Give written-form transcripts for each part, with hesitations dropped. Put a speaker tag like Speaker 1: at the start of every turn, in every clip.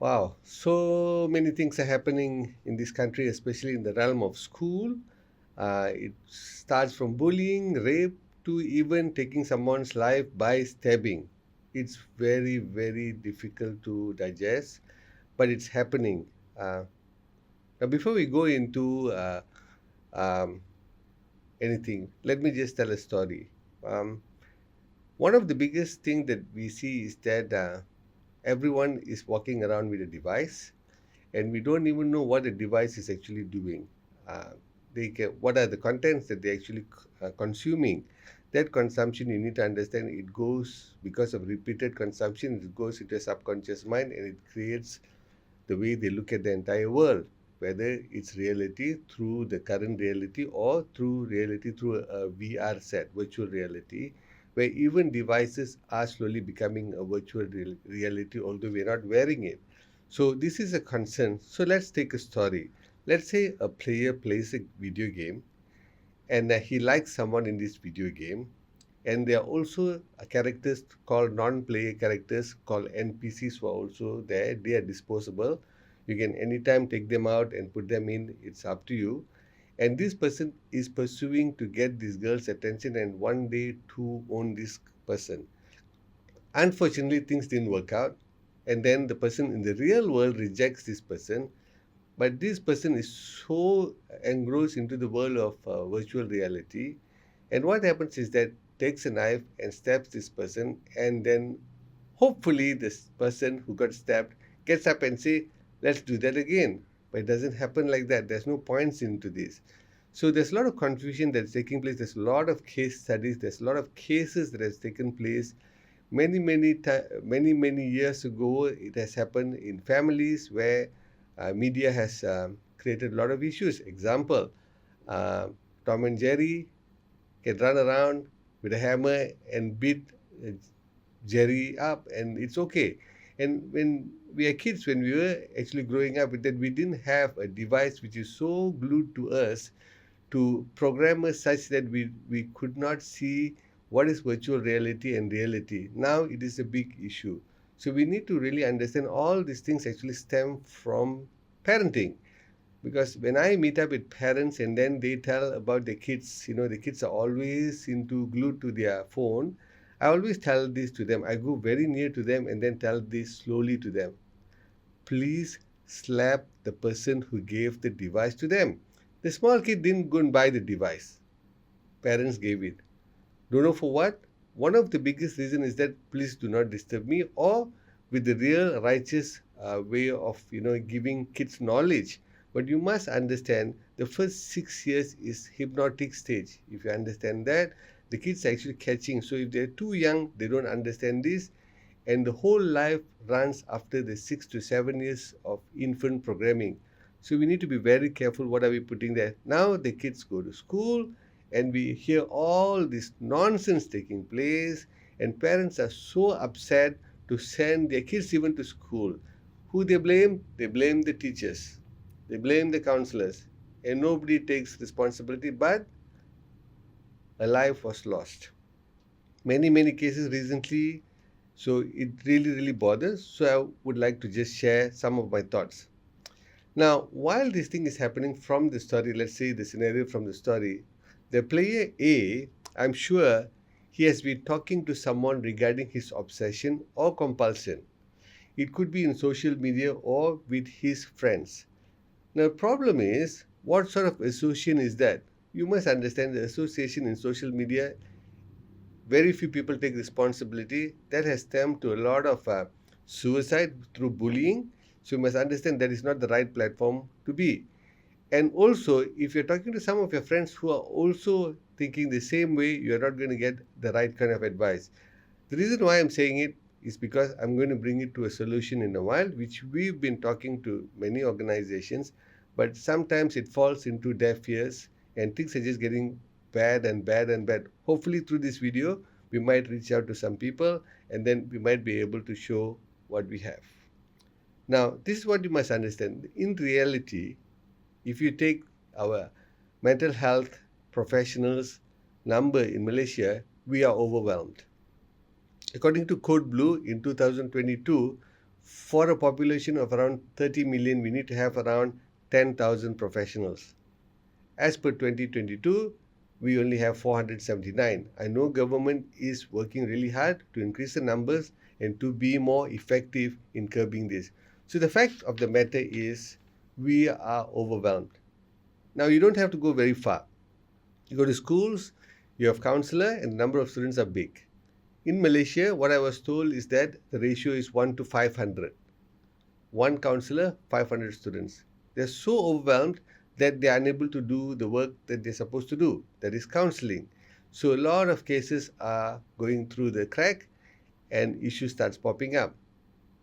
Speaker 1: Wow, so many things are happening in this country, especially in the realm of school. It starts from bullying, rape, to even taking someone's life by stabbing. It's very, very difficult to digest, but it's happening. Uh, Now, before we go into um, anything, let me just tell a story. Um, One of the biggest thing that we see is that everyone is walking around with a device, and we don't even know what the device is actually doing. Uh, what are the contents that they're actually consuming? That consumption, you need to understand, it goes because of repeated consumption. It goes into a subconscious mind, and it creates the way they look at the entire world, whether it's reality through the current reality or through reality through a VR set, virtual reality, where even devices are slowly becoming a virtual reality, although we're not wearing it. So, this is a concern. So, let's take a story. Let's say a player plays a video game and he likes someone in this video game, and there are also characters called non-player characters called NPCs who are also there. They are disposable. You can anytime take them out and put them in. It's up to you. And this person is pursuing to get this girl's attention and one day to own this person. Unfortunately, things didn't work out. And then the person in the real world rejects this person, but this person is so engrossed into the world of virtual reality, and what happens is that takes a knife and stabs this person, and then hopefully this person who got stabbed gets up and say, let's do that again. But it doesn't happen like that. There's no points into this. So there's a lot of confusion that's taking place. There's a lot of case studies. There's a lot of cases that has taken place many years ago. It has happened in families where media has created a lot of issues. Example, uh, Tom and Jerry can run around with a hammer and beat uh, Jerry up, and it's okay. And when we are kids, when we were actually growing up, that we didn't have a device which is so glued to us to program us such that we could not see what is virtual reality and reality. Now it is a big issue. So we need to really understand all these things actually stem from parenting. Because when I meet up with parents and then they tell about the kids, the kids are always into glued to their phone. I always tell this to them. I go very near to them and then tell this slowly to them. Please slap the person who gave the device to them. The small kid didn't go and buy the device. Parents gave it. Don't know for what? One of the biggest reason is that please do not disturb me, or with the real righteous way of giving kids knowledge. But you must understand the first 6 years is hypnotic stage. If you understand that, the kids are actually catching. So if they're too young, they don't understand this, and the whole life runs after the 6 to 7 years of infant programming. So we need to be very careful what are we putting there. Now the kids go to school and we hear all this nonsense taking place, and parents are so upset to send their kids even to school. Who they blame? They blame the teachers. They blame the counselors. And nobody takes responsibility, but a life was lost. Many cases recently, so it really bothers. So I would like to just share some of my thoughts. Now, while this thing is happening from the story, let's say the scenario from the story, the player A, I'm sure he has been talking to someone regarding his obsession or compulsion. It could be in social media or with his friends. Now, the problem is, what sort of association is that? You must understand the association in social media, very few people take responsibility. That has stemmed to a lot of suicide through bullying. So you must understand that is not the right platform to be. And also, if you're talking to some of your friends who are also thinking the same way, you're not going to get the right kind of advice. The reason why I'm saying it is because I'm going to bring it to a solution in a while, which we've been talking to many organizations, but sometimes it falls into deaf ears and things are just getting bad and bad and bad. Hopefully, through this video, we might reach out to some people and then we might be able to show what we have. Now, this is what you must understand. In reality, if you take our mental health professionals number in Malaysia, we are overwhelmed. According to Code Blue in 2022, For a population of around 30 million, we need to have around 10,000 professionals. As per 2022, we only have 479. I know government is working really hard to increase the numbers and to be more effective in curbing this. So the fact of the matter is we are overwhelmed. Now you don't have to go very far. You go to schools, you have counselor, and the number of students are big. In Malaysia, what I was told is that the ratio is 1 to 500. One counselor, 500 students. They're so overwhelmed that they are unable to do the work that they're supposed to do, that is counseling. So a lot of cases are going through the crack and issues starts popping up.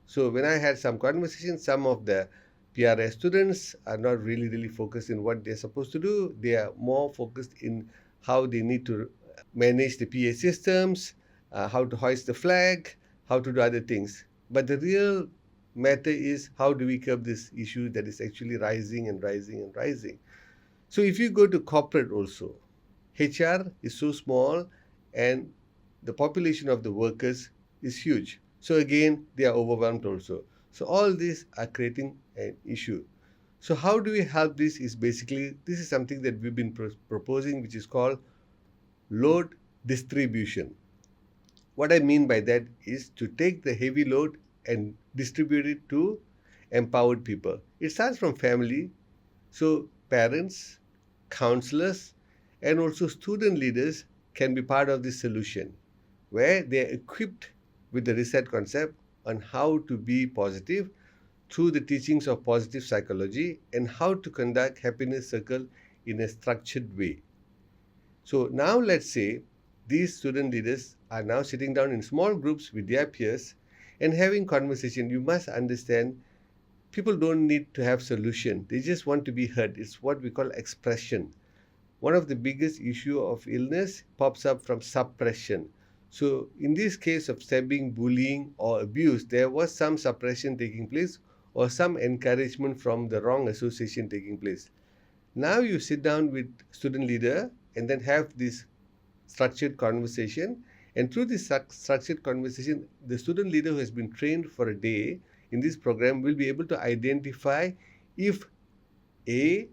Speaker 1: So when I had some conversations, some of the PRS students are not really focused in what they're supposed to do. They are more focused in how they need to manage the PA systems, how to hoist the flag, how to do other things. But the real matter is how do we curb this issue that is actually rising and rising and rising. So if you go to corporate also, HR is so small and the population of the workers is huge. So again, they are overwhelmed also. So all these are creating an issue. So how do we help this is basically, this is something that we've been proposing, which is called load distribution. What I mean by that is to take the heavy load and distribute it to empowered people. It starts from family, so parents, counselors, and also student leaders can be part of this solution, where they are equipped with the reset concept on how to be positive through the teachings of positive psychology and how to conduct happiness circle in a structured way. So now let's say these student leaders are now sitting down in small groups with their peers and having conversation. You must understand people don't need to have solution. They just want to be heard. It's what we call expression. One of the biggest issue of illness pops up from suppression. So in this case of stabbing, bullying or abuse, there was some suppression taking place or some encouragement from the wrong association taking place. Now you sit down with student leader and then have this structured conversation, and through this structured conversation, the student leader who has been trained for a day in this program will be able to identify if A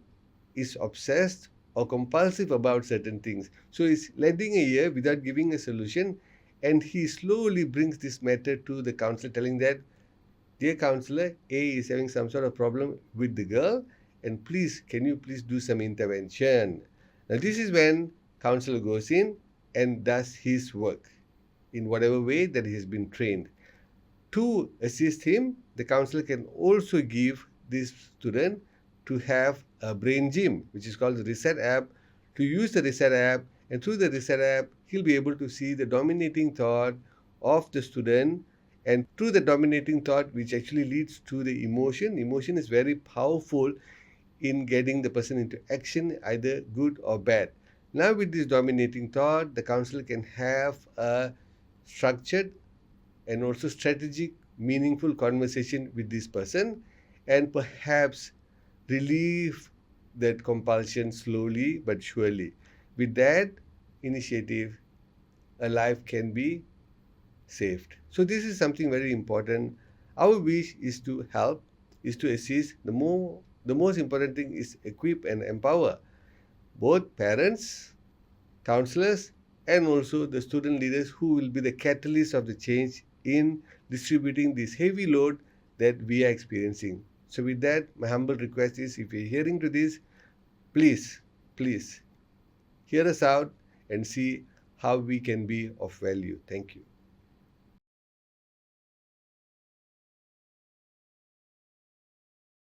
Speaker 1: is obsessed or compulsive about certain things. So he's lending a ear without giving a solution, and he slowly brings this matter to the counselor, telling that, dear counselor, A is having some sort of problem with the girl, and please, can you please do some intervention? Now this is when counselor goes in and does his work in whatever way that he has been trained. To assist him, the counselor can also give this student to have a brain gym, which is called the Reset app, to use the Reset app, and through the Reset app, he'll be able to see the dominating thought of the student, and through the dominating thought, which actually leads to the emotion. Emotion is very powerful in getting the person into action, either good or bad. Now with this dominating thought, the counselor can have a structured and also strategic, meaningful conversation with this person and perhaps relieve that compulsion slowly but surely. With that initiative, a life can be saved. So this is something very important. Our wish is to help, is to assist. The most important thing is equip and empower both parents, counselors, and also the student leaders who will be the catalyst of the change in distributing this heavy load that we are experiencing. So with that, my humble request is, if you're hearing to this, please hear us out and see how we can be of value. Thank you.